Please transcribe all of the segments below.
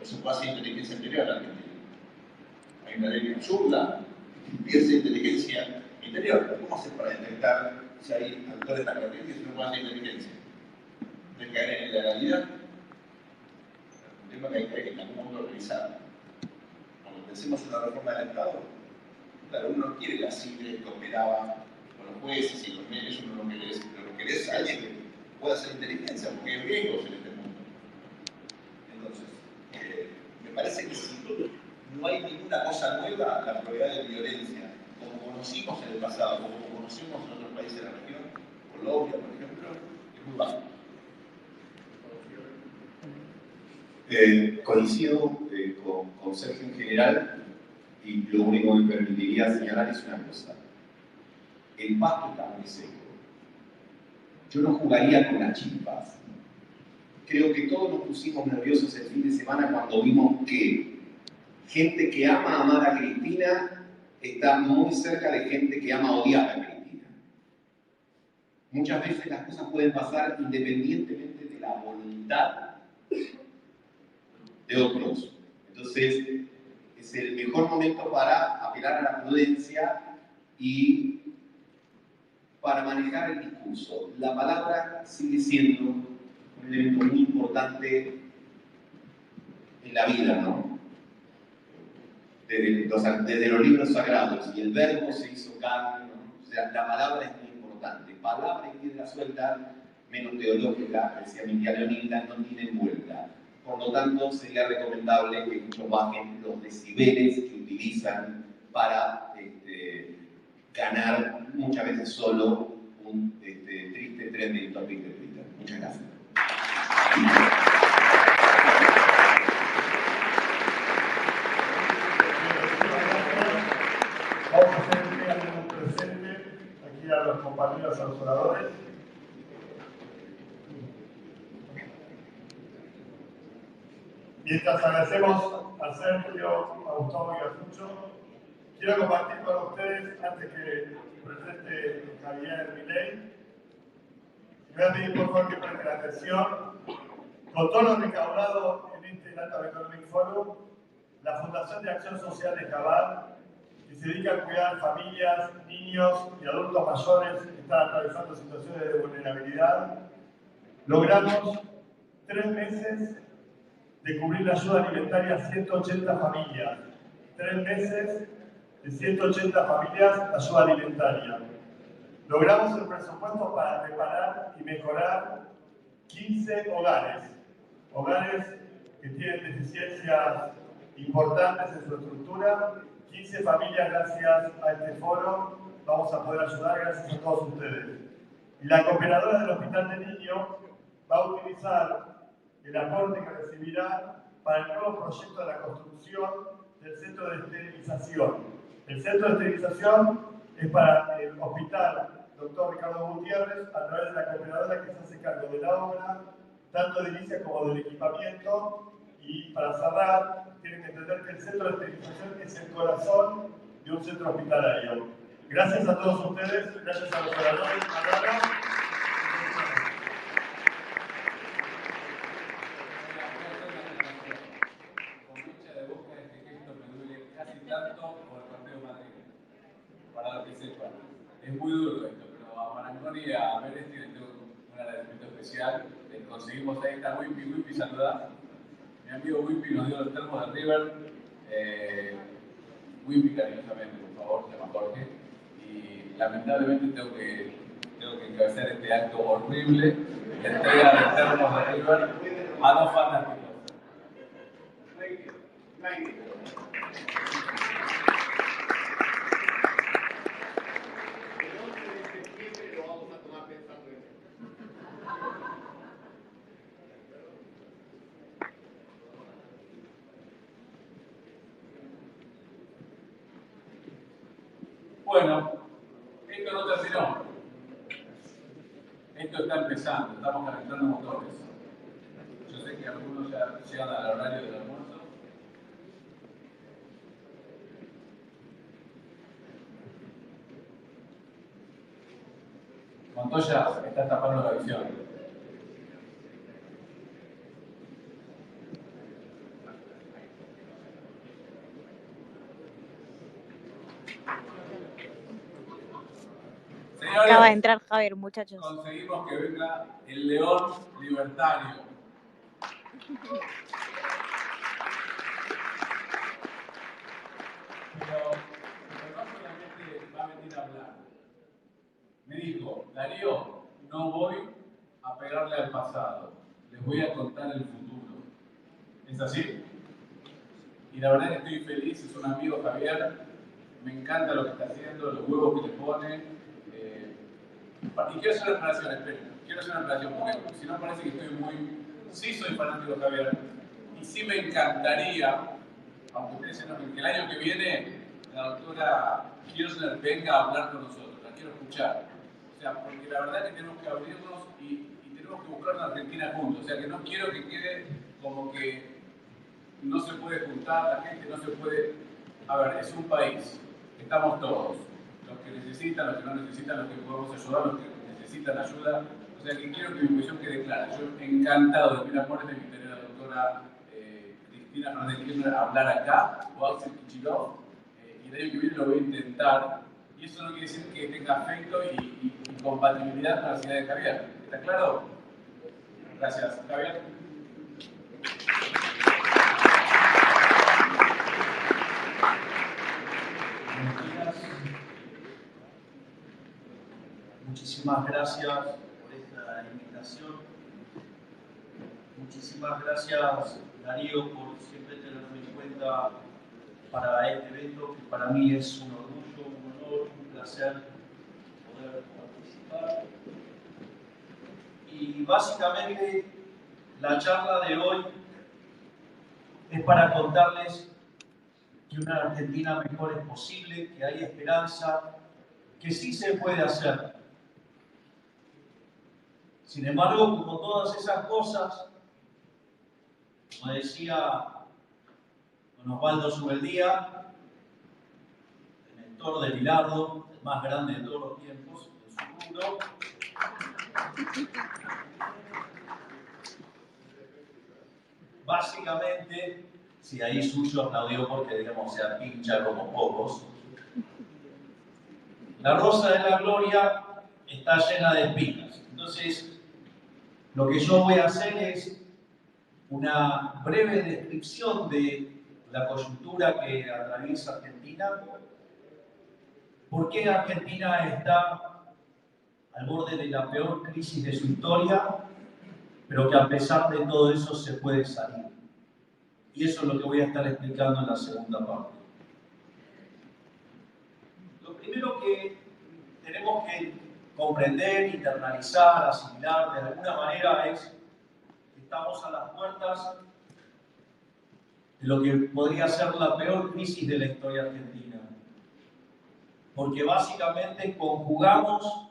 por su base de inteligencia interior argentina. Hay una ley que ayuda y esa inteligencia interior. ¿Cómo hacer para detectar si hay actores narcotécnicos y no base de inteligencia? ¿De caer en la ilegalidad? Un tema que hay que caer en algún modo organizado. Cuando pensemos en una reforma del Estado, claro, uno no quiere la CIDE que operaba con los jueces y los medios, uno lo que querés a alguien que pueda hacer inteligencia, porque hay riesgos en este mundo. Entonces, me parece que si no hay ninguna cosa nueva, la probabilidad de violencia, como conocimos en el pasado, como conocimos en otros países de la región, Colombia, por ejemplo, es muy baja. Coincido con Sergio en general, y lo único que me permitiría señalar es una cosa. El pasto está muy seco. Yo no jugaría con las chispas. Creo que todos nos pusimos nerviosos el fin de semana cuando vimos que gente que ama amar a Cristina está muy cerca de gente que ama odiar a Cristina. Muchas veces las cosas pueden pasar independientemente de la voluntad de otros. Entonces, es el mejor momento para apelar a la prudencia y para manejar el discurso. La palabra sigue siendo un elemento muy importante en la vida, ¿no? Desde los libros sagrados, y el verbo se hizo carne, ¿no? O sea, la palabra es muy importante. Palabra y piedra suelta, menos teológica, decía mi tía Leonilda, no tienen vuelta. Por lo tanto, sería recomendable que muchos bajen los decibeles que utilizan para ganar muchas veces solo un triste trending topic de Twitter. Muchas gracias. Vamos a hacer un presente aquí a los compañeros, a los oradores. Mientras agradecemos a Sergio, a Gustavo y a Sucho, quiero compartir con ustedes, antes que presente Javier Milei, voy a pedir por favor que presten atención. Con todo lo recaudado en este Latam Economic Forum, la Fundación de Acción Social de Cabal, que se dedica a cuidar familias, niños y adultos mayores que están atravesando situaciones de vulnerabilidad, logramos 3 meses de cubrir la ayuda alimentaria a 180 familias. 3 meses de 180 familias de ayuda alimentaria. Logramos el presupuesto para reparar y mejorar 15 hogares. Hogares que tienen deficiencias importantes en su estructura. 15 familias, gracias a este foro, vamos a poder ayudar gracias a todos ustedes. Y la cooperadora del Hospital de Niños va a utilizar el aporte que recibirá para el nuevo proyecto de la construcción del centro de esterilización. El centro de esterilización es para el Hospital Dr. Ricardo Gutiérrez, a través de la cooperadora que se hace cargo de la obra, tanto de inicio como del equipamiento. Y para cerrar, tienen que entender que el centro de esterilización es el corazón de un centro hospitalario. Gracias a todos ustedes, gracias a los oradores. Para lo que sepan. Es muy duro esto, pero a Marangoni y a Vélez les tengo un agradecimiento especial. Conseguimos ahí esta Wimpy saludar. Mi amigo Wimpy nos dio los termos de River. Wimpy cariñosamente, por favor, se llama Jorge. Y lamentablemente tengo que encabezar este acto horrible de entrega de termos de River a 2 fanáticos. Bueno, esto no terminó. Esto está empezando, estamos calentando motores. Yo sé que algunos ya llegan al horario del almuerzo. Montoya está tapando la visión. Señores, acaba de entrar Javier, muchachos. conseguimos que venga el león libertario. Pero no solamente va a venir a hablar. Me dijo, Darío, no voy a pegarle al pasado, les voy a contar el futuro. ¿Es así? Y la verdad que estoy feliz, es un amigo Javier, me encanta lo que está haciendo, los huevos que le pone. Y quiero hacer una aclaración, esperen, quiero hacer una aclaración, porque si no parece que estoy muy... Sí soy fanático de Javier, y sí me encantaría, aunque ustedes sepan que el año que viene la doctora Kirchner venga a hablar con nosotros, la quiero escuchar. O sea, porque la verdad que tenemos que abrirnos y tenemos que buscar una Argentina juntos. O sea, que no quiero que quede como que no se puede juntar, la gente no se puede... A ver, es un país, estamos todos, los que necesitan, los que no necesitan, los que podemos ayudar, los que necesitan ayuda. O sea, que quiero que mi posición quede clara. Yo encantado de mil amores de tener a la doctora Cristina Fernández Kirchner a hablar acá, o a Axel Kicillof, y el año que viene lo voy a intentar. Y eso no quiere decir que tenga afecto y compatibilidad con la ciudad de Javier. ¿Está claro? Gracias, Javier. Buenos días. Muchísimas gracias por esta invitación. Muchísimas gracias, Darío, por siempre tenerme en cuenta para este evento, que para mí es un orgullo, un honor, un placer poder participar. Y básicamente la charla de hoy es para contarles que una Argentina mejor es posible, que hay esperanza, que sí se puede hacer. Sin embargo, como todas esas cosas, como decía don Osvaldo Subeldía, el mentor de Bilardo, el más grande de todos los tiempos, en su rubro, básicamente, si ahí suyo aplaudió porque, digamos, se pincha como pocos, la rosa de la gloria está llena de espinas. Entonces, lo que yo voy a hacer es una breve descripción de la coyuntura que atraviesa Argentina, por qué Argentina está al borde de la peor crisis de su historia, pero que a pesar de todo eso se puede salir. Y eso es lo que voy a estar explicando en la segunda parte. Lo primero que tenemos que comprender, internalizar, asimilar de alguna manera es que estamos a las puertas de lo que podría ser la peor crisis de la historia argentina. Porque básicamente conjugamos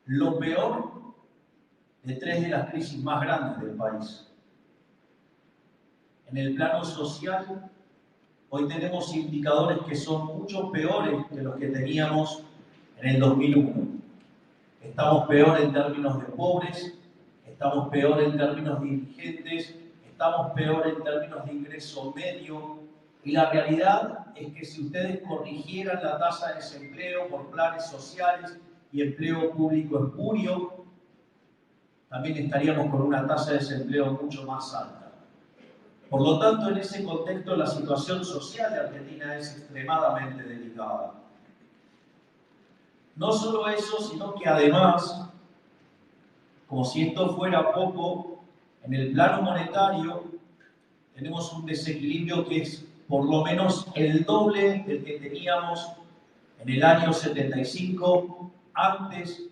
lo peor de tres de las crisis más grandes del país. En el plano social, hoy tenemos indicadores que son mucho peores que los que teníamos en el 2001. Estamos peor en términos de pobres, estamos peor en términos de indigentes, estamos peor en términos de ingreso medio. Y la realidad es que si ustedes corrigieran la tasa de desempleo por planes sociales y empleo público espurio, también estaríamos con una tasa de desempleo mucho más alta. Por lo tanto, en ese contexto, la situación social de Argentina es extremadamente delicada. No solo eso, sino que además, como si esto fuera poco, en el plano monetario tenemos un desequilibrio que es por lo menos el doble del que teníamos en el año 75, antes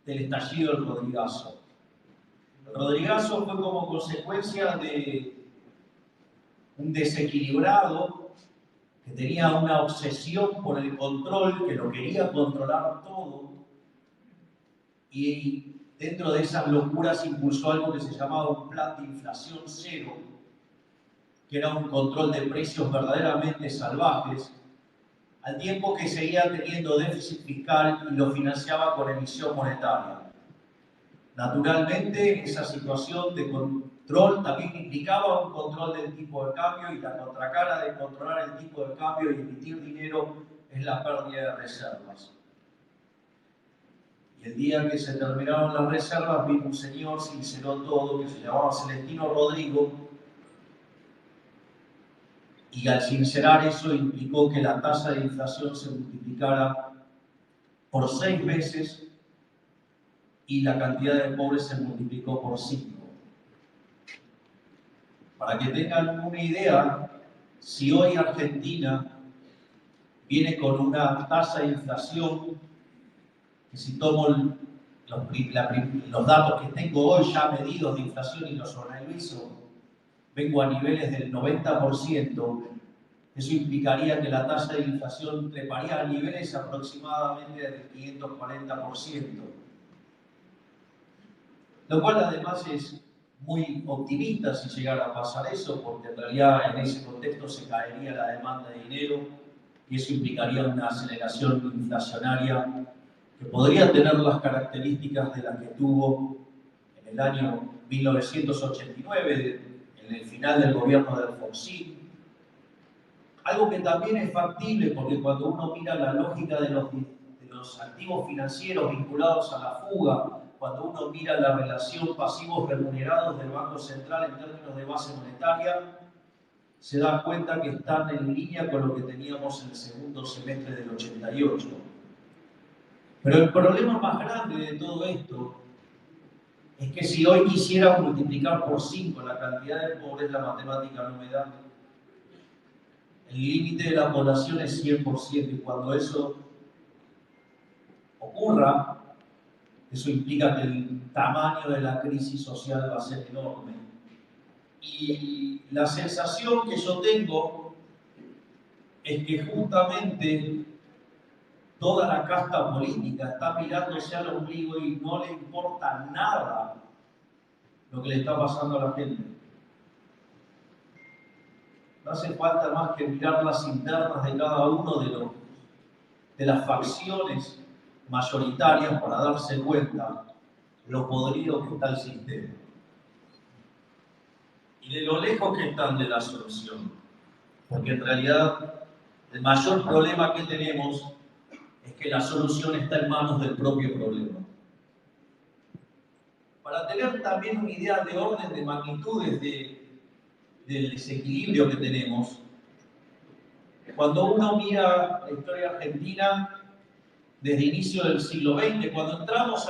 del estallido del Rodrigazo. El Rodrigazo fue como consecuencia de un desequilibrado que tenía una obsesión por el control, que lo quería controlar todo, y dentro de esas locuras impulsó algo que se llamaba un plan de inflación cero, que era un control de precios verdaderamente salvajes, al tiempo que seguía teniendo déficit fiscal y lo financiaba con emisión monetaria. Naturalmente, esa situación de control también implicaba un control del tipo de cambio, y la contracara de controlar el tipo de cambio y emitir dinero es la pérdida de reservas. Y el día que se terminaron las reservas, vino un señor, sinceró todo, que se llamaba Celestino Rodrigo, y al sincerar eso implicó que la tasa de inflación se multiplicara por 6 veces y la cantidad de pobres se multiplicó por 5. Para que tengan una idea, si hoy Argentina viene con una tasa de inflación, que si tomo los datos que tengo hoy ya medidos de inflación y los analizo, vengo a niveles del 90%, eso implicaría que la tasa de inflación treparía a niveles aproximadamente del 540%. Lo cual además es muy optimista si llegara a pasar eso, porque en realidad en ese contexto se caería la demanda de dinero y eso implicaría una aceleración inflacionaria que podría tener las características de las que tuvo en el año 1989, en el final del gobierno de Alfonsín. Algo que también es factible, porque cuando uno mira la lógica de los activos financieros vinculados a la fuga, cuando uno mira la relación pasivos remunerados del Banco Central en términos de base monetaria, se da cuenta que están en línea con lo que teníamos en el segundo semestre del 88. Pero el problema más grande de todo esto es que si hoy quisiera multiplicar por 5 la cantidad de pobres, la matemática no me da. El límite de la población es 100% y cuando eso ocurra, eso implica que el tamaño de la crisis social va a ser enorme. Y la sensación que yo tengo es que justamente toda la casta política está mirándose al ombligo y no le importa nada lo que le está pasando a la gente. No hace falta más que mirar las internas de cada uno de las facciones mayoritarias para darse cuenta lo podrido que está el sistema y de lo lejos que están de la solución. Porque en realidad el mayor problema que tenemos es que la solución está en manos del propio problema. Para tener también una idea de orden de magnitudes del desequilibrio que tenemos, cuando uno mira la historia argentina desde inicio del siglo XX, cuando entramos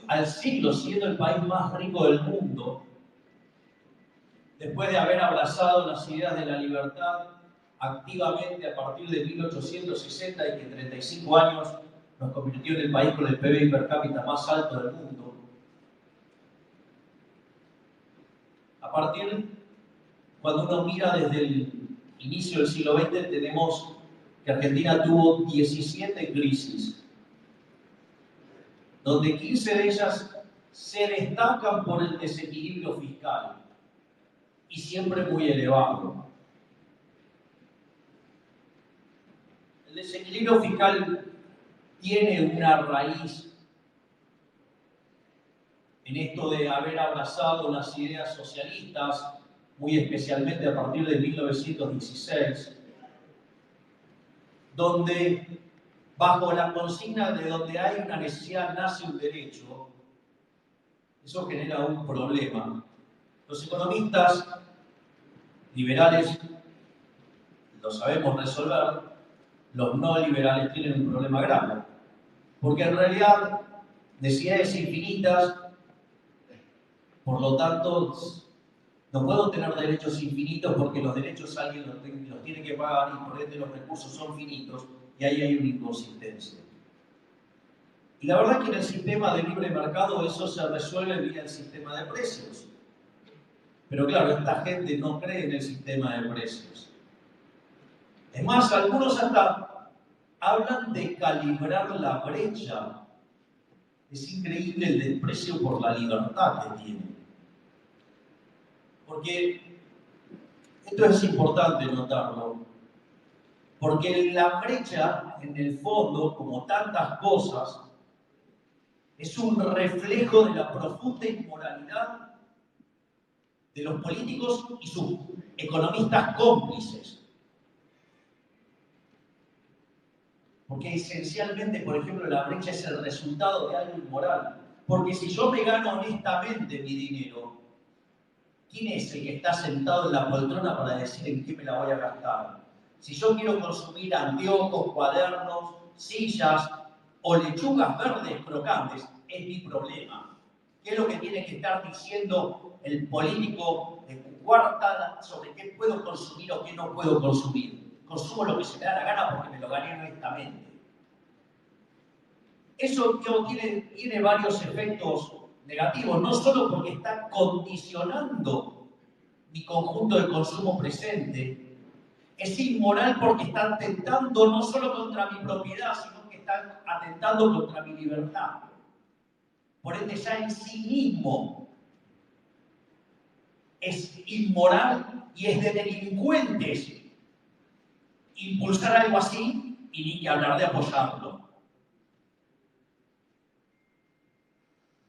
al siglo siendo el país más rico del mundo, después de haber abrazado las ideas de la libertad activamente a partir de 1860 y que en 35 años nos convirtió en el país con el PBI per cápita más alto del mundo, a partir, cuando uno mira desde el inicio del siglo XX, tenemos que Argentina tuvo 17 crisis, donde 15 de ellas se destacan por el desequilibrio fiscal y siempre muy elevado. El desequilibrio fiscal tiene una raíz en esto de haber abrazado las ideas socialistas, muy especialmente a partir de 1916, donde bajo la consigna de donde hay una necesidad nace un derecho, eso genera un problema. Los economistas liberales lo sabemos resolver, los no liberales tienen un problema grave, porque en realidad necesidades infinitas, por lo tanto, no puedo tener derechos infinitos porque los derechos alguien los tiene que pagar y por ende los recursos son finitos y ahí hay una inconsistencia. Y la verdad es que en el sistema de libre mercado eso se resuelve vía el sistema de precios. Pero claro, esta gente no cree en el sistema de precios. Es más, algunos hasta hablan de calibrar la brecha. Es increíble el desprecio por la libertad que tiene. Porque esto es importante notarlo, porque la brecha, en el fondo, como tantas cosas, es un reflejo de la profunda inmoralidad de los políticos y sus economistas cómplices. Porque esencialmente, por ejemplo, la brecha es el resultado de algo inmoral. Porque si yo me gano honestamente mi dinero, ¿quién es el que está sentado en la poltrona para decir en qué me la voy a gastar? Si yo quiero consumir anteojos, cuadernos, sillas o lechugas verdes crocantes, es mi problema. ¿Qué es lo que tiene que estar diciendo el político de cuarta sobre qué puedo consumir o qué no puedo consumir? Consumo lo que se me da la gana porque me lo gané honestamente. Eso tiene varios efectos negativos, no solo porque está condicionando mi conjunto de consumo presente, es inmoral porque está atentando no solo contra mi propiedad, sino que está atentando contra mi libertad. Por ende, ya en sí mismo es inmoral y es de delincuentes impulsar algo así y ni que hablar de apoyarlo.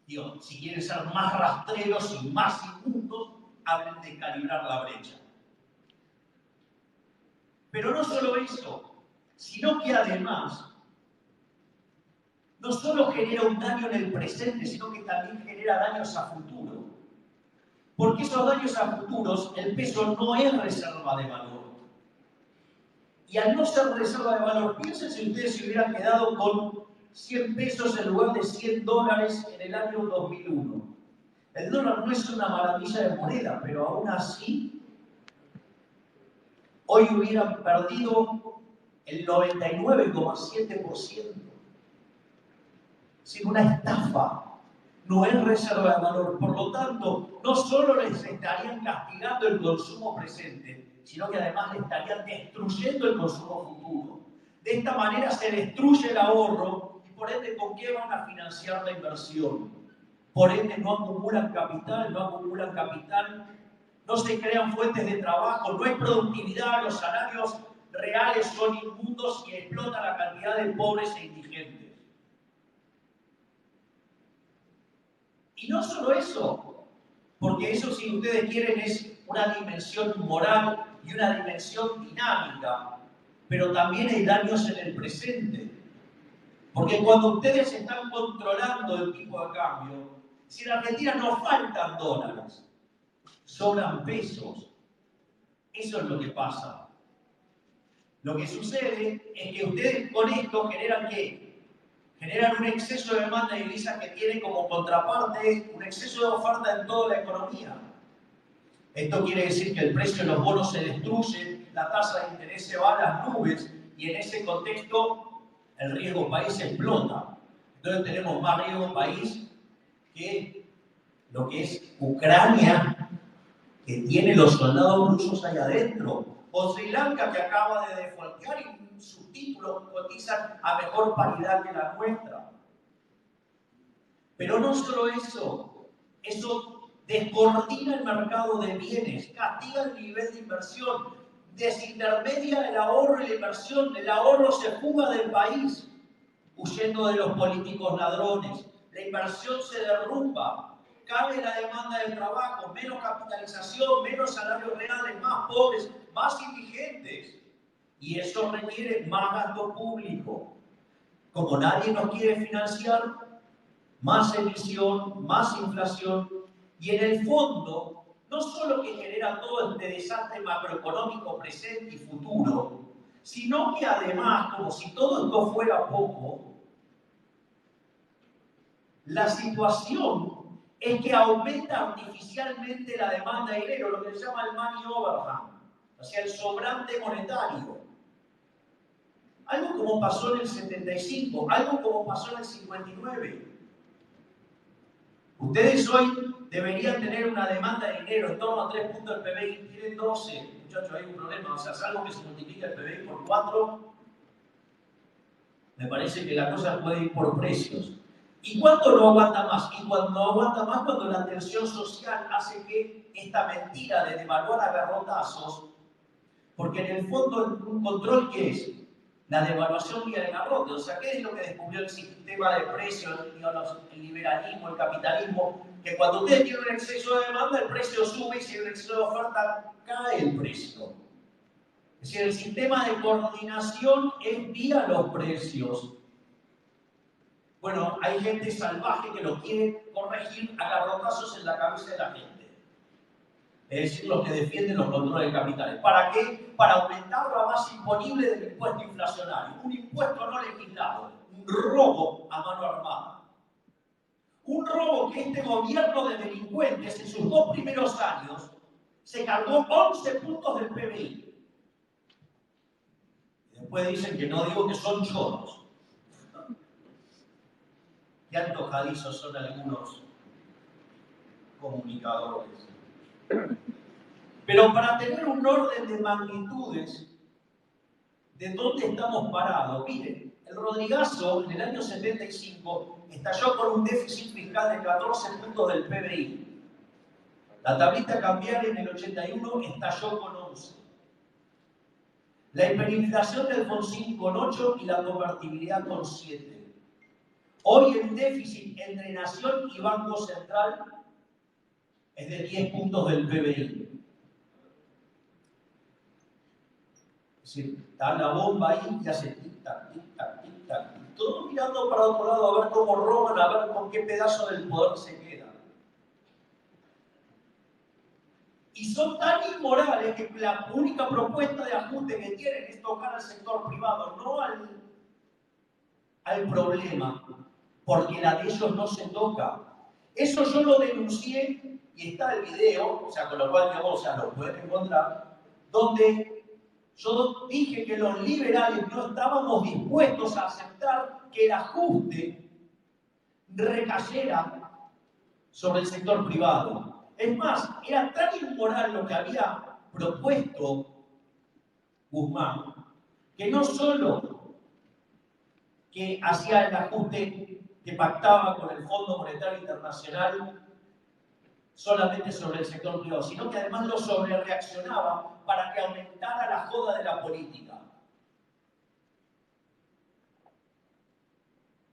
Digo, si quieren ser más rastreros y más inmundos, hablen de calibrar la brecha. Pero no solo eso, sino que además no solo genera un daño en el presente, sino que también genera daños a futuro. Porque esos daños a futuros, el peso no es reserva de valor. Y al no ser reserva de valor, piensen si ustedes se hubieran quedado con 100 pesos en lugar de 100 dólares en el año 2001. El dólar no es una maravilla de moneda, pero aún así, hoy hubieran perdido el 99,7%. Sin una estafa, no es reserva de valor. Por lo tanto, no solo les estarían castigando el consumo presente, sino que además le estarían destruyendo el consumo futuro. De esta manera se destruye el ahorro y por ende, ¿con qué van a financiar la inversión? Por ende, no acumulan capital, no se crean fuentes de trabajo, no hay productividad, los salarios reales son inmundos y explota la cantidad de pobres e indigentes. Y no solo eso, porque eso, si ustedes quieren, es una dimensión moral y una dimensión dinámica, pero también hay daños en el presente. Porque cuando ustedes están controlando el tipo de cambio, si en Argentina no faltan dólares, sobran pesos. Eso es lo que pasa. Lo que sucede es que ustedes con esto generan ¿qué? Generan un exceso de demanda de divisas que tiene como contraparte un exceso de oferta en toda la economía. Esto quiere decir que el precio de los bonos se destruye, la tasa de interés se va a las nubes y en ese contexto el riesgo país explota. Entonces tenemos más riesgo país que lo que es Ucrania, que tiene los soldados rusos ahí adentro, o Sri Lanka, que acaba de defaultear y sus títulos cotizan a mejor paridad que la nuestra. Pero no solo eso, eso descoordina el mercado de bienes, castiga el nivel de inversión, desintermedia el ahorro y la inversión, el ahorro se fuga del país, huyendo de los políticos ladrones, la inversión se derrumba, cae la demanda del trabajo, menos capitalización, menos salarios reales, más pobres, más indigentes. Y eso requiere más gasto público. Como nadie nos quiere financiar, más emisión, más inflación, y en el fondo, no solo que genera todo este desastre macroeconómico presente y futuro, sino que además, como si todo esto fuera poco, la situación es que aumenta artificialmente la demanda de dinero, lo que se llama el money overhang, o sea, el sobrante monetario. Algo como pasó en el 75, algo como pasó en el 59. Ustedes hoy deberían tener una demanda de dinero en torno a 3 puntos del PBI, tienen 12. Muchachos, hay un problema, o sea, salvo que se multiplique el PBI por 4, me parece que la cosa puede ir por precios. ¿Y cuánto no aguanta más? Y cuando no aguanta más, cuando la tensión social hace que esta mentira de devaluar a garrotazos, porque en el fondo un control, ¿qué es? La devaluación y el garrote. O sea, ¿qué es lo que descubrió el sistema de precios, el liberalismo, el capitalismo? Que cuando ustedes tienen un exceso de demanda, el precio sube y si hay un exceso de oferta, cae el precio. Es decir, el sistema de coordinación envía los precios. Bueno, hay gente salvaje que lo quiere corregir a garrotazos en la cabeza de la gente. Es decir, los que defienden los controles de capitales. ¿Para qué? Para aumentar la base imponible del impuesto inflacionario. Un impuesto no legislado, un robo a mano armada. Un robo que este gobierno de delincuentes en sus 2 primeros años se cargó 11 puntos del PBI. Y después dicen que no digo que son choros. Qué antojadizos son algunos comunicadores. Pero para tener un orden de magnitudes de dónde estamos parados, miren, el Rodrigazo en el año 75 estalló con un déficit fiscal de 14 puntos del PBI. La tablita cambiaria en el 81 estalló con 11. La hiperinflación de Alfonsín con 8 y la convertibilidad con 7. Hoy el déficit entre Nación y Banco Central es de 10 puntos del PBI. Es decir, está la bomba ahí y hace tic-tac, tic-tac, tic-tac. Todos mirando para otro lado a ver cómo roban, a ver con qué pedazo del poder se queda. Y son tan inmorales que la única propuesta de ajuste que tienen es tocar al sector privado, no al problema, porque la de ellos no se toca. Eso yo lo denuncié y está el video, o sea, con lo cual digamos, lo pueden encontrar, donde yo dije que los liberales no estábamos dispuestos a aceptar que el ajuste recayera sobre el sector privado. Es más, era tan inmoral lo que había propuesto Guzmán, que no solo que hacía el ajuste que pactaba con el Fondo Monetario Internacional solamente sobre el sector privado, sino que además lo sobrereaccionaba para que aumentara la joda de la política.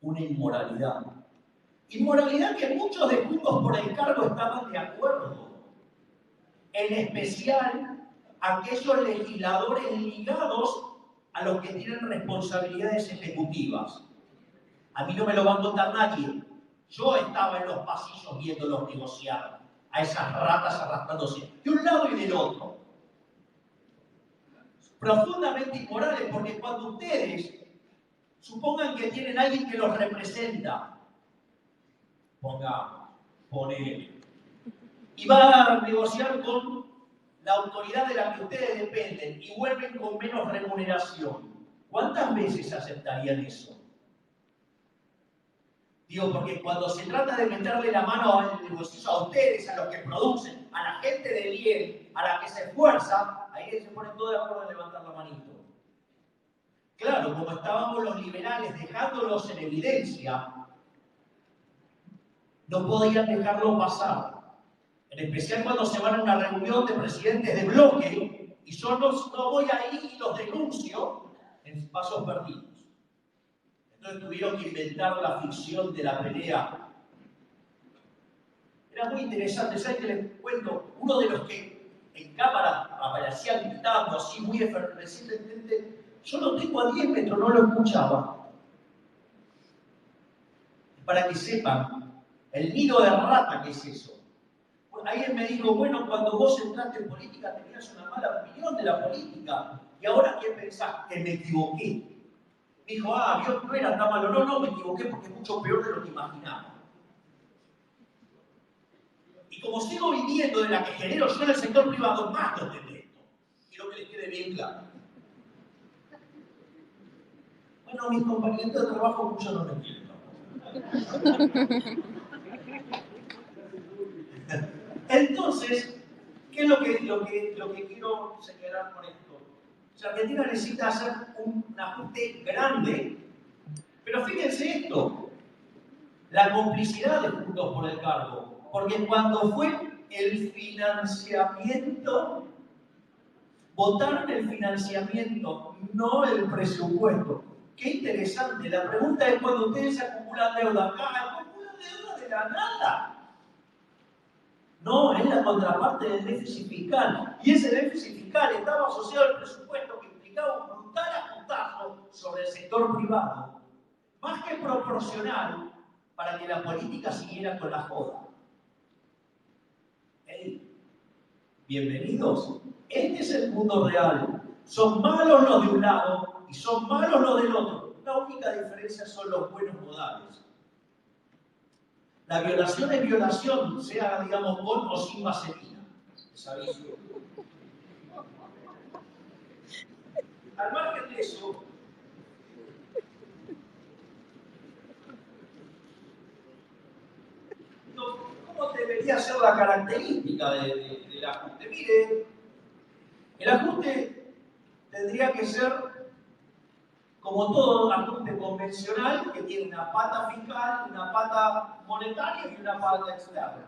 Una inmoralidad. Inmoralidad que muchos de Juntos por el Cargo estaban de acuerdo. En especial aquellos legisladores ligados a los que tienen responsabilidades ejecutivas. A mí no me lo va a contar nadie. Yo estaba en los pasillos viéndolos negociar a esas ratas arrastrándose de un lado y del otro. Profundamente inmorales, porque cuando ustedes supongan que tienen a alguien que los representa, ponele, y va a negociar con la autoridad de la que ustedes dependen y vuelven con menos remuneración, ¿cuántas veces aceptarían eso? Digo, porque cuando se trata de meterle la mano al negocio a ustedes, a los que producen, a la gente de bien, a la que se esfuerza, ahí se ponen todos de acuerdo en levantar la manito. Claro, como estábamos los liberales dejándolos en evidencia, no podían dejarlo pasar. En especial cuando se van a una reunión de presidentes de bloque y yo no voy ahí y los denuncio en pasos perdidos. Entonces tuvieron que inventar la ficción de la pelea. Era muy interesante, ¿saben qué les cuento? Uno de los que en cámara aparecía gritando así muy efervescentemente, yo lo tengo a 10 metros, no lo escuchaba. Para que sepan el nido de rata que es eso. Alguien me dijo, bueno, cuando vos entraste en política tenías una mala opinión de la política, y ahora ¿qué pensás? Que me equivoqué. Me dijo, Dios no era tan malo. No, me equivoqué porque es mucho peor de lo que imaginaba. Y como sigo viviendo de la que genero yo en el sector privado, más los detesto. Quiero que les quede bien claro. Bueno, mis compañeros de trabajo mucho no me quieren. Entonces, ¿qué es lo que quiero señalar con esto? O sea, Argentina necesita hacer un ajuste grande, pero fíjense esto, la complicidad de Juntos por el Cargo, porque cuando fue el financiamiento, votaron el financiamiento, no el presupuesto. Qué interesante, la pregunta es cuando ustedes acumulan deuda, acumulan deuda de la nada. No, es la contraparte del déficit fiscal. Y ese déficit fiscal estaba asociado al presupuesto que sector privado, más que proporcional para que la política siguiera con la joda. Hey, bienvenidos. Este es el mundo real. Son malos los de un lado y son malos los del otro. La única diferencia son los buenos modales. La violación es violación, sea, digamos, con o sin vaselina. Les aviso. Al margen de eso, ¿cómo debería ser la característica del ajuste? Mire, el ajuste tendría que ser, como todo ajuste convencional, que tiene una pata fiscal, una pata monetaria y una pata externa.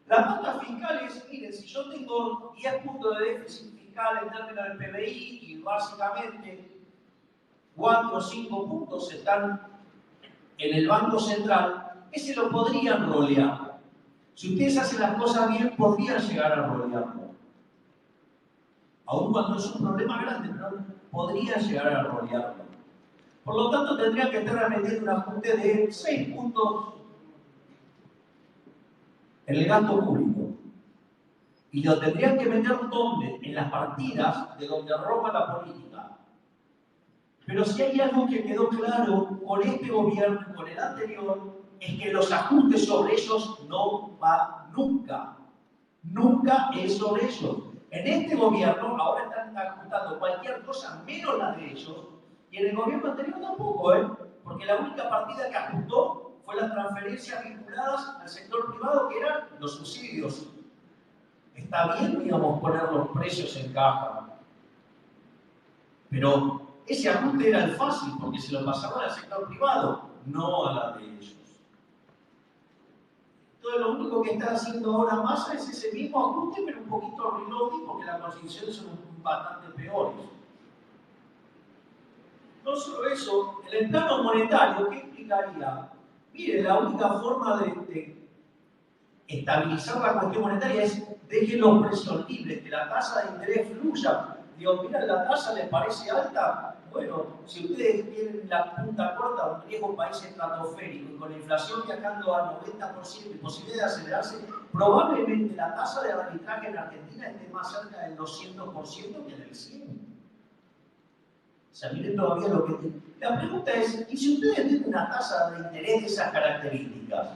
La pata fiscal es, miren, si yo tengo 10 puntos de déficit fiscal en términos del PBI y básicamente 4 o 5 puntos están en el Banco Central, ese lo podrían rolear. Si ustedes hacen las cosas bien, podrían llegar a rolearlo. Aun cuando es un problema grande, pero podrían llegar a rolearlo. Por lo tanto, tendrían que estar metiendo un ajuste de 6 puntos en el gasto público. Y lo tendrían que meter ¿dónde? En las partidas de donde roba la política. Pero si hay algo que quedó claro con este gobierno y con el anterior, es que los ajustes sobre ellos no va nunca. Nunca es sobre ellos. En este gobierno ahora están ajustando cualquier cosa menos la de ellos, y en el gobierno anterior tampoco, porque la única partida que ajustó fue las transferencias vinculadas al sector privado, que eran los subsidios. Está bien, digamos, poner los precios en caja, pero ese ajuste era el fácil, porque se lo pasaban al sector privado, no a la de ellos. Entonces lo único que está haciendo ahora Massa es ese mismo ajuste, pero un poquito reloading, porque las condiciones son bastante peores. No solo eso, en el plano monetario, ¿qué implicaría? Mire, la única forma de estabilizar la cuestión monetaria es dejen los precios libres, que la tasa de interés fluya. Digo, mira, la tasa les parece alta. Bueno, si ustedes tienen la punta corta, un riesgo país estratosférico y con la inflación viajando al 90% y posibilidad de acelerarse, probablemente la tasa de arbitraje en Argentina esté más cerca del 200% que del 100%. O sea, miren todavía lo que tienen. La pregunta es, ¿y si ustedes tienen una tasa de interés de esas características,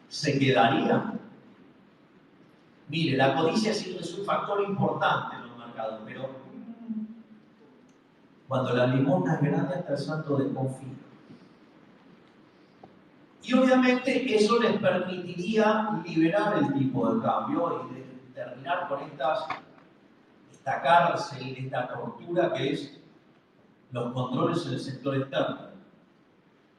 se quedarían? Mire, la codicia sí es un factor importante en los mercados, pero cuando la limosna es grande hasta el santo desconfía. Y obviamente eso les permitiría liberar el tipo de cambio y terminar con esta cárcel, esta tortura que es los controles en el sector externo.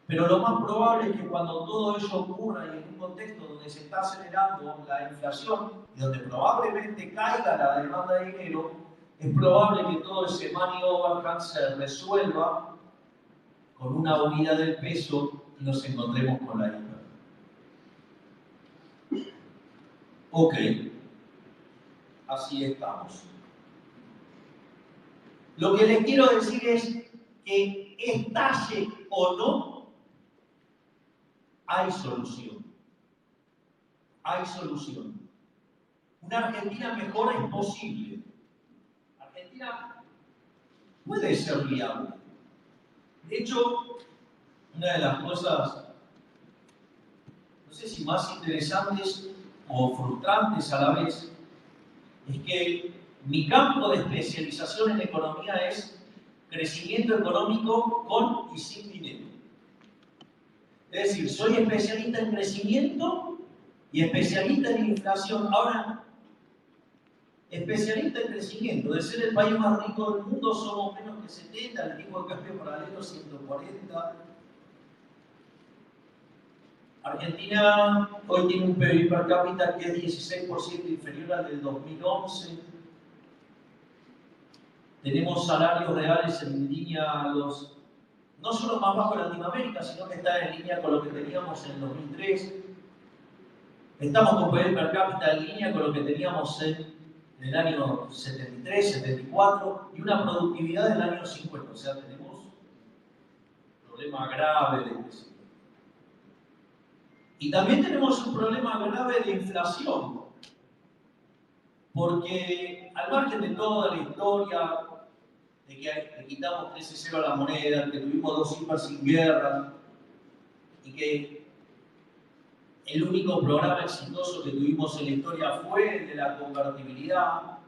Pero lo más probable es que cuando todo ello ocurra y en un contexto donde se está acelerando la inflación y donde probablemente caiga la demanda de dinero, es probable que todo ese money overhang se resuelva con una unidad del peso y nos encontremos con la hiper. Ok, así estamos. Lo que les quiero decir es que estalle o no, hay solución. Hay solución. Una Argentina mejor es posible. Argentina puede ser viable. De hecho, una de las cosas, no sé si más interesantes o frustrantes a la vez, es que mi campo de especialización en economía es crecimiento económico con y sin dinero. Es decir, soy especialista en crecimiento y especialista en inflación. Ahora, especialista en crecimiento, de ser el país más rico del mundo, somos menos que 70, el tipo de cambio paralelo 140. Argentina hoy tiene un PIB per cápita que es 16% inferior al del 2011. Tenemos salarios reales en línea a los, no solo más bajos de Latinoamérica, sino que está en línea con lo que teníamos en el 2003. Estamos con PIB per cápita en línea con lo que teníamos en el año 73, 74 y una productividad del año 50. O sea, tenemos problema grave de crecimiento. Y también tenemos un problema grave de inflación, porque al margen de toda la historia, de que le quitamos 13-0 a la moneda, que tuvimos 2 siglos sin guerra, y que el único programa exitoso que tuvimos en la historia fue el de la convertibilidad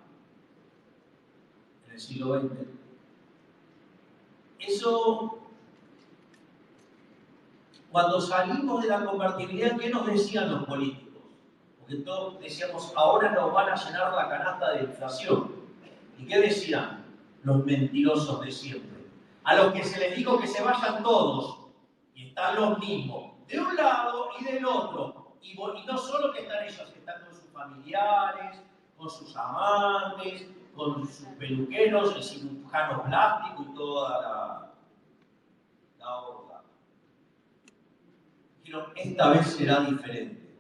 en el siglo XX. Eso, cuando salimos de la convertibilidad, ¿qué nos decían los políticos? Porque todos decíamos, ahora nos van a llenar la canasta de inflación. ¿Y qué decían los mentirosos de siempre? A los que se les dijo que se vayan todos, y están los mismos, de un lado y del otro. Y no solo que están ellos, que están con sus familiares, con sus amantes, con sus peluqueros, el cirujano plástico y toda la horda. Dijeron, esta vez será diferente.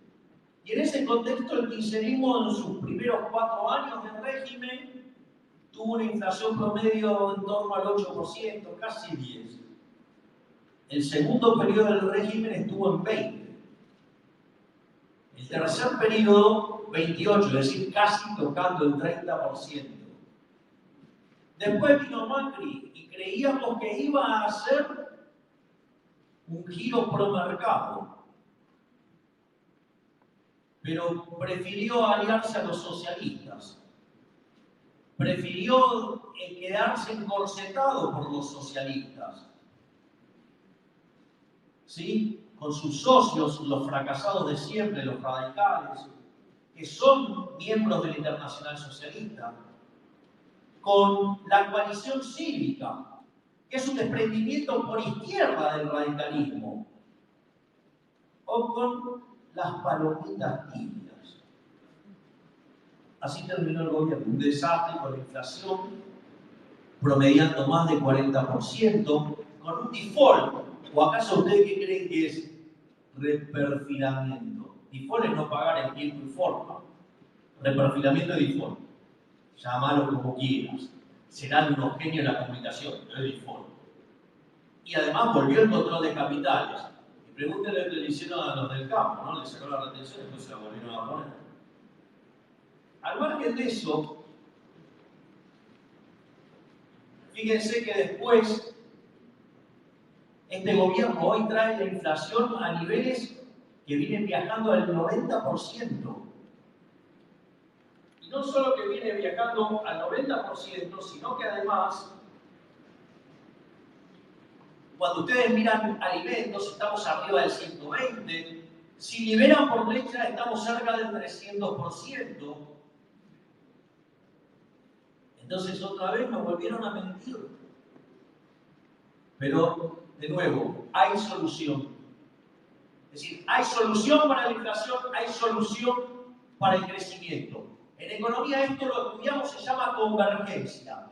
Y en ese contexto el kirchnerismo en sus primeros 4 años de régimen tuvo una inflación promedio en torno al 8%, casi 10%. El segundo periodo del régimen estuvo en 20%. El tercer periodo, 28%, es decir, casi tocando el 30%. Después vino Macri y creíamos que iba a hacer un giro pro mercado, pero prefirió aliarse a los socialistas. Prefirió quedarse encorsetado por los socialistas, ¿sí? Con sus socios, los fracasados de siempre, los radicales, que son miembros de la Internacional Socialista, con la coalición cívica, que es un desprendimiento por izquierda del radicalismo, o con las palomitas tibias. Así terminó el gobierno, un desastre con la inflación promediando más de 40%, con un default. ¿O acaso ustedes qué creen que es reperfilamiento? Default es no pagar en tiempo y forma. Reperfilamiento y default. Llámalo como quieras. Serán unos genios en la comunicación, pero es default. Y además volvió el control de capitales. Y pregúntenle lo que le hicieron a los del campo, ¿no? Le sacó la retención y después se la volvieron a poner. Al margen de eso, fíjense que después este gobierno hoy trae la inflación a niveles que vienen viajando al 90%. Y no solo que viene viajando al 90%, sino que además, cuando ustedes miran alimentos, estamos arriba del 120%. Si liberan por leche, estamos cerca del 300%. Entonces, otra vez nos volvieron a mentir. Pero, de nuevo, hay solución. Es decir, hay solución para la inflación, hay solución para el crecimiento. En economía esto lo estudiamos, se llama convergencia.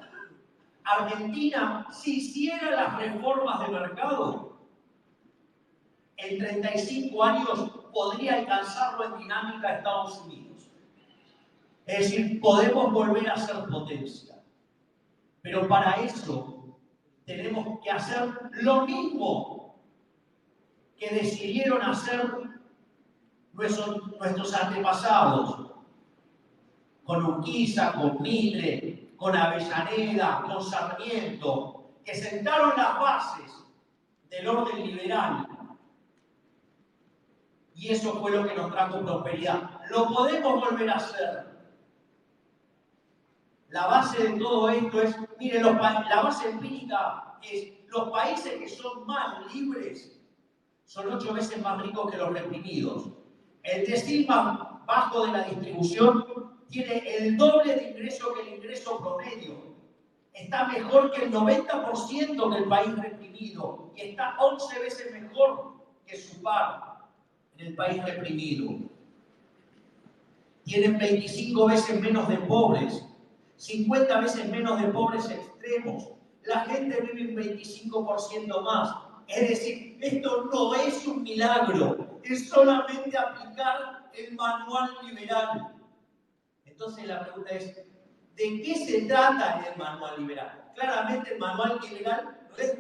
Argentina, si hiciera las reformas de mercado, en 35 años podría alcanzarlo en dinámica a Estados Unidos. Es decir, podemos volver a ser potencia. Pero para eso tenemos que hacer lo mismo que decidieron hacer nuestros antepasados, con Urquiza, con Mitre, con Avellaneda, con Sarmiento, que sentaron las bases del orden liberal. Y eso fue lo que nos trajo prosperidad. Lo podemos volver a hacer. La base de todo esto es, miren, la base empírica es los países que son más libres son 8 veces más ricos que los reprimidos. El decil más bajo de la distribución tiene el doble de ingreso que el ingreso promedio. Está mejor que el 90% del país reprimido y está 11 veces mejor que su par en el país reprimido. Tienen 25 veces menos de pobres, 50 veces menos de pobres extremos. La gente vive un 25% más. Es decir, esto no es un milagro, es solamente aplicar el manual liberal. Entonces la pregunta es, ¿de qué se trata el manual liberal? Claramente el manual liberal no es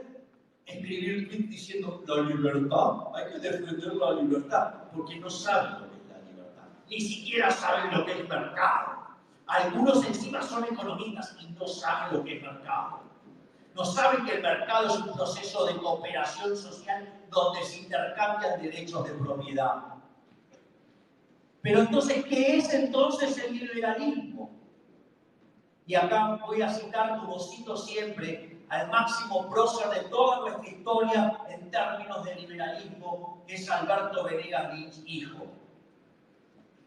escribir tweets diciendo la libertad, hay que defender la libertad, porque no saben lo que es la libertad. Ni siquiera saben lo que es mercado. Algunos encima son economistas y no saben lo que es mercado. No saben que el mercado es un proceso de cooperación social donde se intercambian derechos de propiedad. Pero entonces, ¿qué es entonces el liberalismo? Y acá voy a citar, como cito siempre, al máximo prócer de toda nuestra historia en términos de liberalismo, que es Alberto Venegas Lynch, hijo.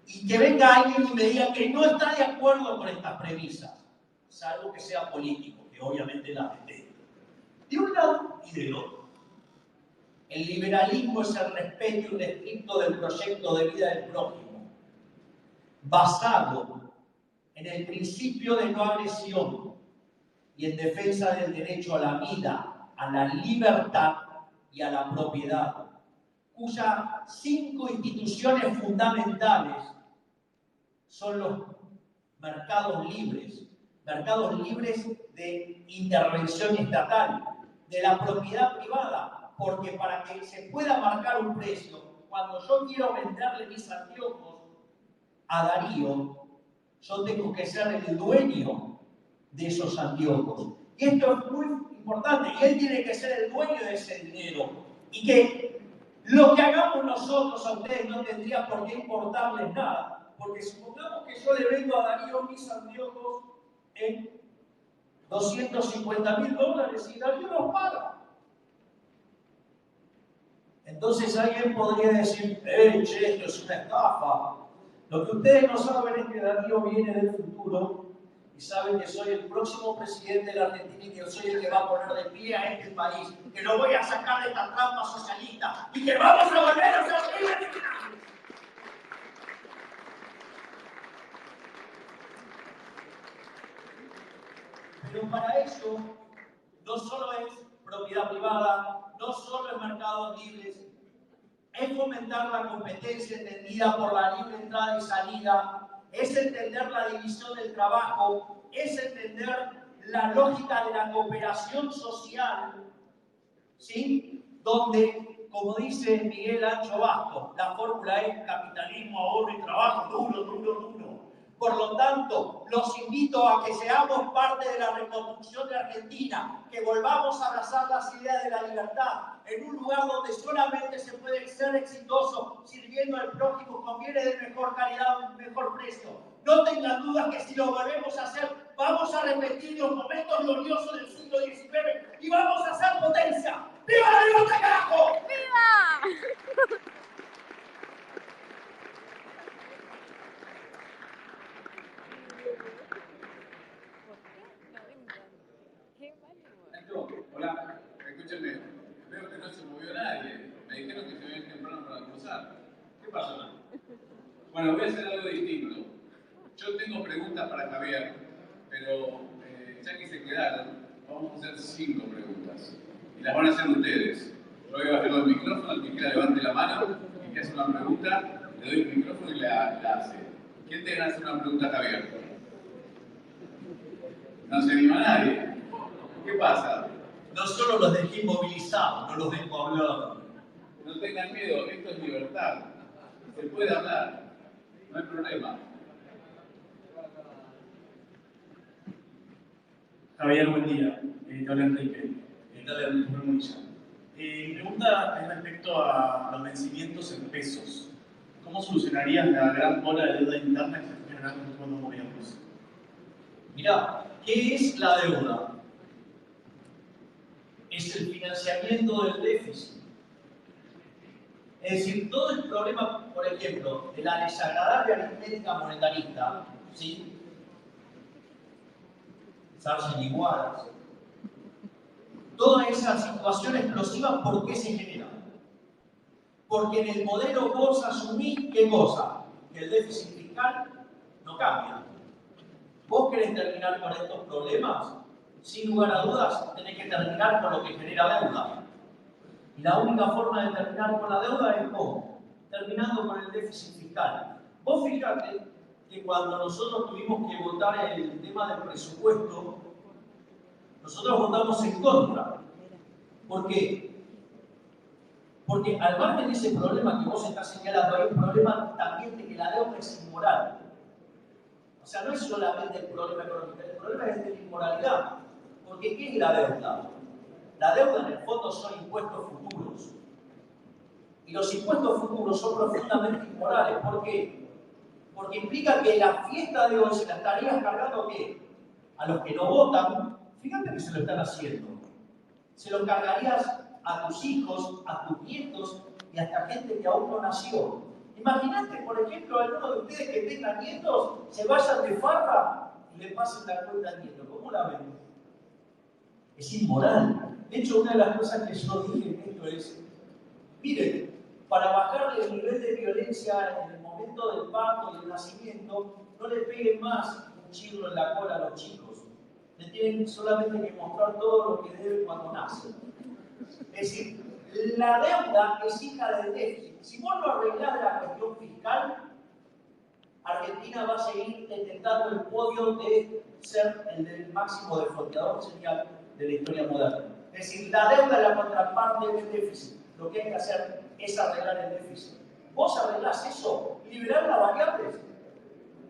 Y que venga alguien y me diga que no está de acuerdo con estas premisas, salvo que sea político, que obviamente las detesto. De un lado y del otro. El liberalismo es el respeto irrestricto del proyecto de vida del prójimo, basado en el principio de no agresión y en defensa del derecho a la vida, a la libertad y a la propiedad, cuyas 5 instituciones fundamentales son los mercados libres de intervención estatal, de la propiedad privada, porque para que se pueda marcar un precio, cuando yo quiero venderle mis anteojos a Darío, yo tengo que ser el dueño de esos anteojos. Y esto es muy importante, y él tiene que ser el dueño de ese dinero. Y que lo que hagamos nosotros a ustedes no tendría por qué importarles nada, porque supongamos que yo le vendo a Darío mis anteojos en $250.000 y Darío los paga. Entonces alguien podría decir, che, esto es una estafa. Lo que ustedes no saben es que Darío viene del futuro y saben que soy el próximo presidente de la Argentina y que soy el que va a poner de pie a este país, que lo voy a sacar de esta trampa socialista y que vamos a volver a ser libres. Pero para eso no solo es propiedad privada, no solo es mercados libres, es fomentar la competencia entendida por la libre entrada y salida, es entender la división del trabajo, es entender la lógica de la cooperación social, ¿sí? Donde, como dice Miguel Ancho Bastos, la fórmula es capitalismo, ahorro y trabajo, duro, duro, duro. Por lo tanto, los invito a que seamos parte de la reconstrucción de Argentina, que volvamos a abrazar las ideas de la libertad, en un lugar donde solamente se puede ser exitoso sirviendo al prójimo con bienes de mejor calidad a un mejor precio. No tengan dudas que si lo volvemos a hacer, vamos a repetir los momentos gloriosos del siglo XIX y vamos a hacer potencia. ¡Viva la libertad, carajo! ¡Viva! Hola, escúchenme. Veo que no se movió nadie. Me dijeron que se venían temprano para almorzar. ¿Qué pasó? Bueno, voy a hacer algo distinto. Yo tengo preguntas para Javier, pero ya que se quedaron, vamos a hacer 5 preguntas. Y las van a hacer ustedes. Yo voy a bajar el micrófono, el que quiera levante la mano y que hace una pregunta, le doy el micrófono y la hace. ¿Quién te viene a hacer una pregunta a Javier? No se anima nadie. ¿Qué pasa? No solo los dejé inmovilizados, no los dejo hablar. No tengan miedo, esto es libertad. Se puede hablar, no hay problema. Javier, buen día. Hola Enrique. Dale, Enrique. Mi pregunta es respecto a los vencimientos en pesos. ¿Cómo solucionarías la gran bola de deuda interna que se está generando en los fondos gobiernos? Mirá, ¿qué es la deuda? Es el financiamiento del déficit. Es decir, todo el problema, por ejemplo, de la desagradable aritmética monetarista, ¿sí? Sarsen igualas. Toda esa situación explosiva, ¿por qué se genera? Porque en el modelo vos asumís, ¿qué cosa? Que el déficit fiscal no cambia. ¿Vos querés terminar con estos problemas? Sin lugar a dudas, tenés que terminar con lo que genera deuda. Y la única forma de terminar con la deuda es ¿cómo? Terminando con el déficit fiscal. Vos fíjate que cuando nosotros tuvimos que votar el tema del presupuesto, nosotros votamos en contra. ¿Por qué? Porque al margen de ese problema que vos estás señalando, hay un problema también de que la deuda es inmoral. O sea, no es solamente el problema económico, el problema es de la inmoralidad. Porque ¿qué es la deuda? La deuda en el fondo son impuestos futuros. Y los impuestos futuros son profundamente inmorales. ¿Por qué? Porque implica que la fiesta de hoy se la estarías cargando ¿qué? A los que no votan. Fíjate que se lo están haciendo. Se lo cargarías a tus hijos, a tus nietos y hasta gente que aún no nació. Imagínate, por ejemplo, alguno de ustedes que tengan nietos, se vayan de farra y le pasen la cuenta al nieto. ¿Cómo la ven? Es inmoral. De hecho, una de las cosas que yo dije en esto es, miren, para bajarle el nivel de violencia en el momento del parto y del nacimiento, no le peguen más un chirlo en la cola a los chicos. Le tienen solamente que mostrar todo lo que deben cuando nacen. Es decir, la deuda es hija del déficit. Si vos no arreglás la cuestión fiscal, Argentina va a seguir intentando el podio de ser el del máximo defraudador serial de la historia moderna. Es decir, la deuda es la contraparte del déficit. Lo que hay que hacer es arreglar el déficit. Vos arreglás eso, liberar las variables.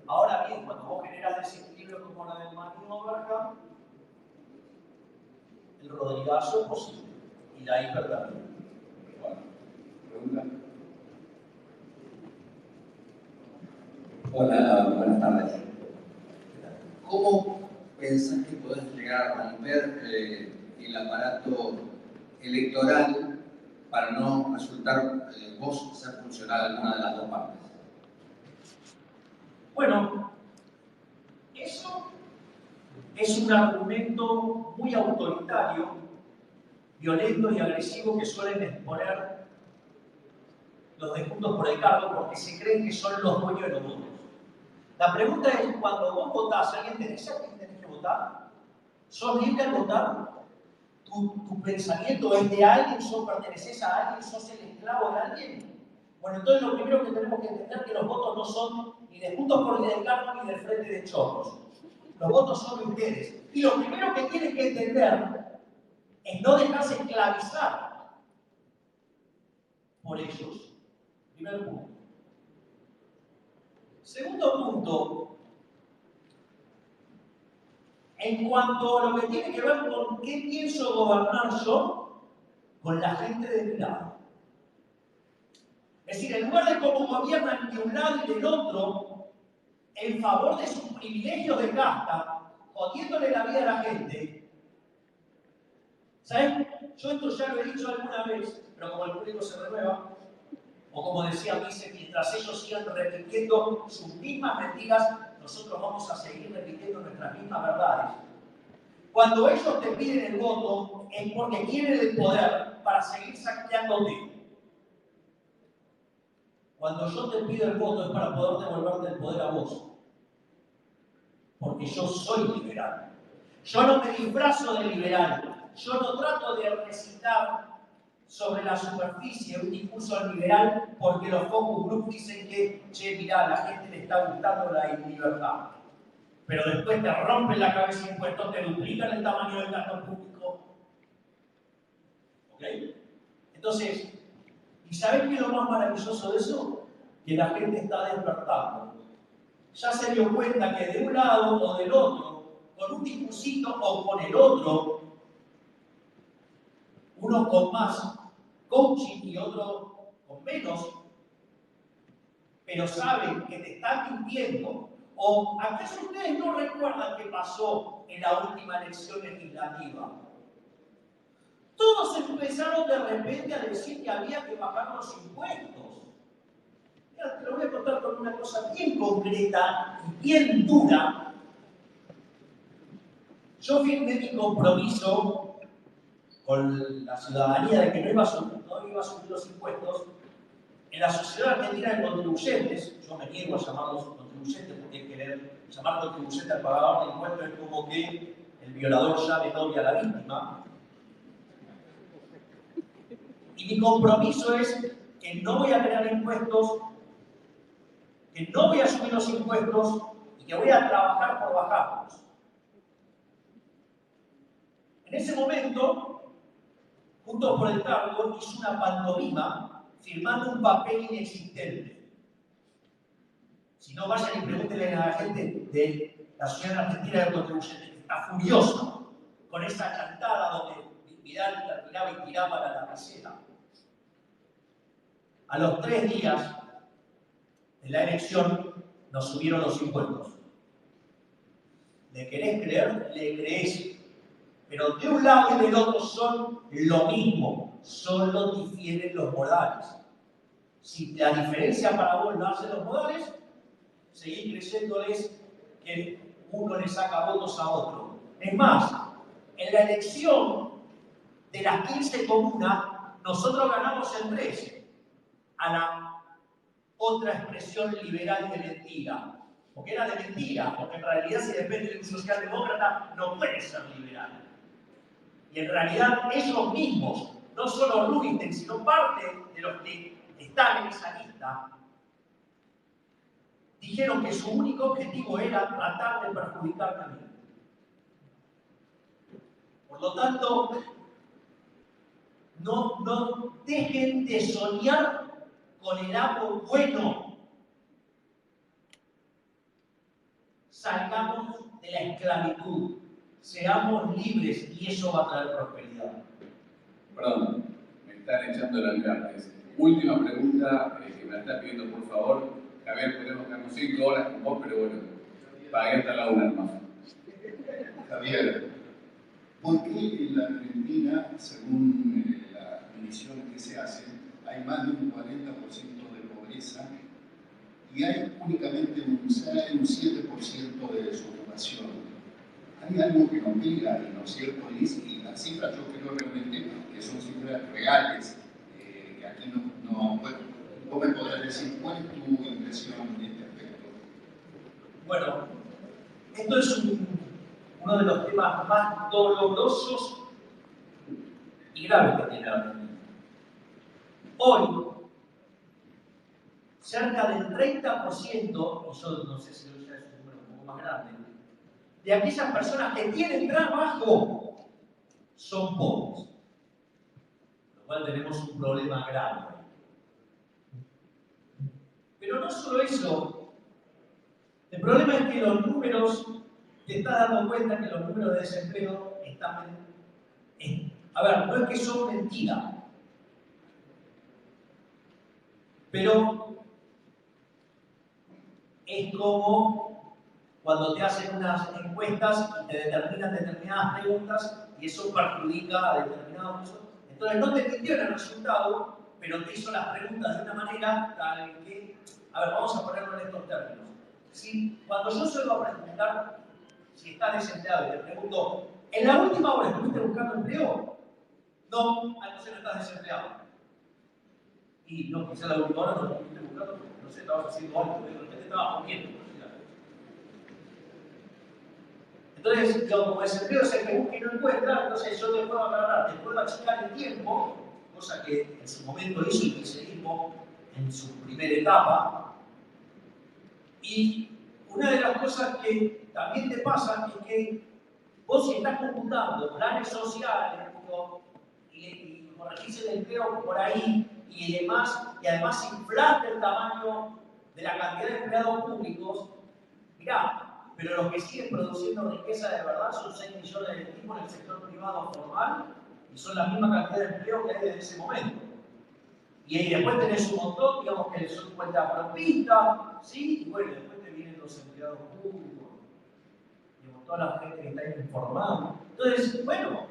Ahora bien, cuando vos generás desequilibrio como la del Manning-Overham, el rodrigazo es posible y la hipertermia. Bueno, pregunta. Hola, buenas tardes. ¿Cómo pensás que podés llegar a romper el aparato electoral para no resultar vos ser funcional a alguna de las dos partes? Bueno, eso es un argumento muy autoritario, violento y agresivo que suelen exponer los de Juntos por el Cambio porque se creen que son los dueños de los votos. La pregunta es, cuando vos votás, ¿alguien te dice a quién tenés que votar? ¿Sos libre al votar? ¿Tu pensamiento es de alguien? ¿Sos perteneces a alguien? ¿Sos el esclavo de alguien? Bueno, entonces lo primero que tenemos que entender es que los votos no son ni de Juntos por el Cambio ni del Frente de Chorros. Los votos son de ustedes. Y lo primero que tienen que entender es no dejarse esclavizar por ellos. Primer punto. Segundo punto, en cuanto a lo que tiene que ver con qué pienso gobernar yo, con la gente de mi lado. Es decir, en lugar de cómo gobiernan de un lado y del otro, en favor de sus privilegios de casta, jodiéndole la vida a la gente. ¿Saben? Yo esto ya lo he dicho alguna vez, pero como el público se renueva, o como decía Mises, mientras ellos sigan repitiendo sus mismas mentiras, nosotros vamos a seguir repitiendo nuestras mismas verdades. Cuando ellos te piden el voto, es porque quieren el poder para seguir saqueándote. Cuando yo te pido el voto es para poder devolverte el poder a vos. Porque yo soy liberal. Yo no me disfrazo de liberal. Yo no trato de recitar sobre la superficie un discurso liberal porque los focus group dicen que, che, mirá, a la gente le está gustando la libertad. Pero después te rompen la cabeza impuestos, te duplican el tamaño del gasto público. ¿Ok? Entonces, ¿y sabés qué es lo más maravilloso de eso? Que la gente está despertando. Ya se dio cuenta que de un lado o del otro, con un discursito o con el otro, uno con más coaching y otro con menos, pero saben que te están mintiendo. ¿O acaso ustedes no recuerdan qué pasó en la última elección legislativa? Todos empezaron de repente a decir que había que bajar los impuestos. Mira, te lo voy a contar con una cosa bien concreta y bien dura. Yo firmé mi compromiso con la ciudadanía de que no iba a subir los impuestos. En la Sociedad Argentina de Contribuyentes, yo me niego a llamarlos contribuyentes porque hay que llamar contribuyente al pagador de impuestos es como que el violador llame novia a la víctima. Y mi compromiso es que no voy a crear impuestos, que no voy a subir los impuestos y que voy a trabajar por bajarlos. En ese momento, Juntos por el Cambio hizo una pantomima firmando un papel inexistente. Si no, vayan y pregúntenle a la gente de la Sociedad Argentina de Contribuyentes, que está furiosa con esa cantada donde Vidal terminaba y tiraba la lapicera. A los 3 días de la elección nos subieron los impuestos. ¿Le querés creer? Le creés. Pero de un lado y del otro son lo mismo, solo difieren los modales. Si la diferencia para vos lo hacen los modales, seguís creyéndoles que uno le saca votos a otro. Es más, en la elección de las 15 comunas, nosotros ganamos en 3 a la otra expresión liberal de mentira. Porque era de mentira, porque en realidad si depende de un socialdemócrata no puede ser liberal. Y en realidad ellos mismos, no solo Rubinstein, sino parte de los que están en esa lista, dijeron que su único objetivo era tratar de perjudicarme a mí. Por lo tanto, no dejen de soñar con el algo bueno. Salgamos de la esclavitud, seamos libres y eso va a traer prosperidad. Perdón, me están echando la carne. Última pregunta que me está pidiendo, por favor. Javier, podemos quedarnos 5 horas con vos, pero bueno, pagué hasta la 1 hermano. Javier, ¿por qué en la Argentina, según las mediciones que se hacen, hay más de un 40% de pobreza y hay únicamente un 7% de desocupación? Hay algo que nos diga, ¿no es cierto, Liz? Y las cifras yo creo realmente que son cifras reales, que aquí no bueno, vos me podrás decir cuál es tu impresión en este aspecto. Bueno, esto es uno de los temas más dolorosos y graves que tiene la Argentina. Hoy, cerca del 30%, y yo no sé si hoy ya es un número un poco más grande, de aquellas personas que tienen trabajo son pobres. Con lo cual tenemos un problema grave. Pero no solo eso, el problema es que los números, te estás dando cuenta que los números de desempleo están... A ver, no es que son mentiras, pero es como cuando te hacen unas encuestas y te determinan determinadas preguntas y eso perjudica a determinados casos. Entonces no te mintió en el resultado, pero te hizo las preguntas de una manera tal que... A ver, vamos a ponerlo en estos términos. Si, cuando yo suelo preguntar si estás desempleado y te pregunto, ¿en la última hora estuviste buscando empleo? No, entonces no estás desempleado. Y no, quizá la última hora no estuviste buscando, no sé, estabas haciendo algo, de repente estabas comiendo. Entonces, yo como desempleo es el que busca y no encuentra, entonces yo te puedo aclarar, te puedo achicar el tiempo, cosa que en su momento hizo el kirchnerismo en su primera etapa. Y una de las cosas que también te pasa es que vos si estás computando planes sociales y corregís el empleo por ahí y además inflaste el tamaño de la cantidad de empleados públicos, mirá, pero los que siguen produciendo riqueza de verdad son 6 millones de tipos en el sector privado formal y son la misma cantidad de empleo que hay desde ese momento. Y después tenés un montón, digamos, que son cuentas propistas, ¿sí? Y bueno, después te vienen los empleados públicos, digamos, toda la gente que está informada. Entonces, bueno,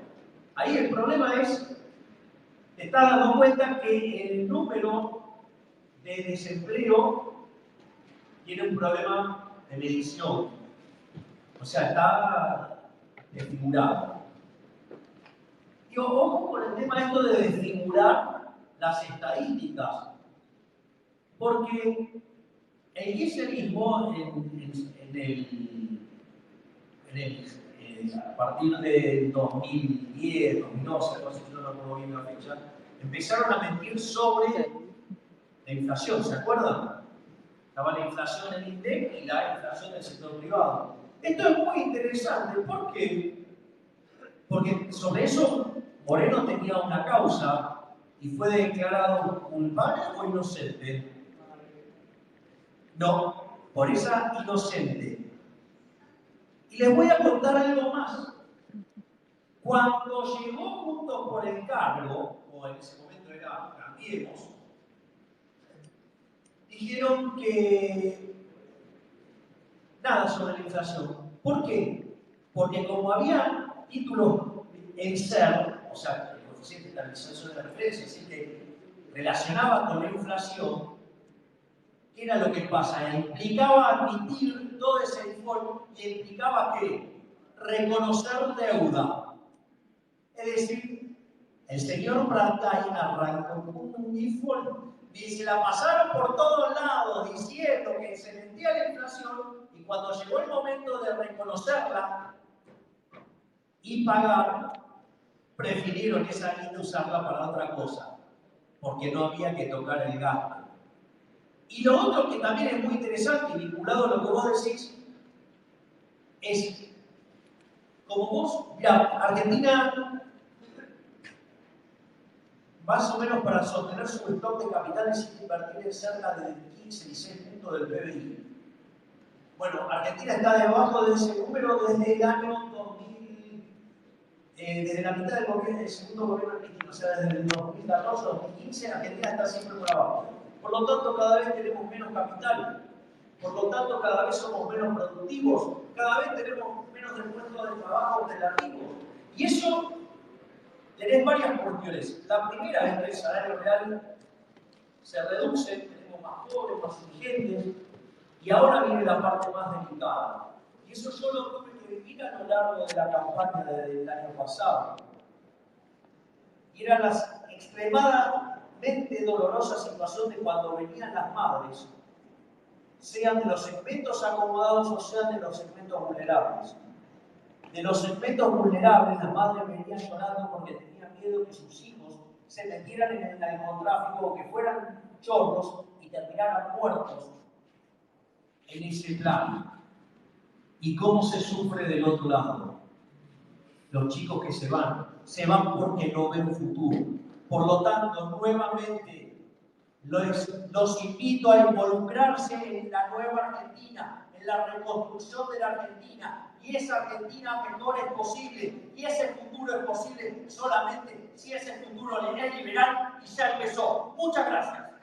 ahí el problema es, te estás dando cuenta que el número de desempleo tiene un problema de medición. O sea, está desfigurado. Digo, ojo con el tema esto de desfigurar las estadísticas, porque el kirchnerismo a partir de 2010, 2012, no sé si no me acuerdo bien la fecha, empezaron a mentir sobre la inflación, ¿se acuerdan? Estaba la inflación del INDEC y la inflación del sector privado. Esto es muy interesante, ¿por qué? Porque sobre eso Moreno tenía una causa y fue declarado culpable o inocente. No, por esa inocente. Y les voy a contar algo más. Cuando llegó Juntos por el Cambio, o en ese momento era Cambiemos, dijeron que nada sobre la inflación. ¿Por qué? Porque como había títulos en ser, o sea, el coeficiente de estabilización de referencia, así que relacionaba con la inflación, ¿qué era lo que pasa? Implicaba admitir todo ese default y implicaba que reconocer deuda. Es decir, el señor Brantain arrancó con un default y se la pasaron por todos lados diciendo que se vendía la inflación y cuando llegó el momento de reconocerla y pagar, prefirieron esa guita usarla para otra cosa, porque no había que tocar el gasto. Y lo otro que también es muy interesante y vinculado a lo que vos decís, es, como vos, mirá, Argentina, más o menos para sostener su stock de capital necesita invertir en cerca de 15-16 puntos del PBI. Bueno, Argentina está debajo de ese número desde el año 2000, desde la mitad del gobierno, del segundo gobierno argentino, o sea, desde el 2014-2015, Argentina está siempre por abajo. Por lo tanto, cada vez tenemos menos capital. Por lo tanto, cada vez somos menos productivos. Cada vez tenemos menos puestos de trabajo relativos. Y eso, tenés varias cuestiones. La primera es que el salario real se reduce, tenemos más pobres, más indigentes. Y ahora viene la parte más delicada. Y eso yo lo tuve que vivir a lo largo de la campaña del año pasado. Y era la extremadamente dolorosa situación de cuando venían las madres, sean de los segmentos acomodados o sean de los segmentos vulnerables. De los segmentos vulnerables, las madres venían llorando porque tenían miedo que sus hijos se metieran en el narcotráfico o que fueran chorros y terminaran muertos en ese plan. ¿Y cómo se sufre del otro lado? Los chicos que se van porque no ven futuro. Por lo tanto, nuevamente, los invito a involucrarse en la nueva Argentina, en la reconstrucción de la Argentina. Y esa Argentina mejor es posible. Y ese futuro es posible solamente si ese futuro es liberal y ya empezó. Muchas gracias.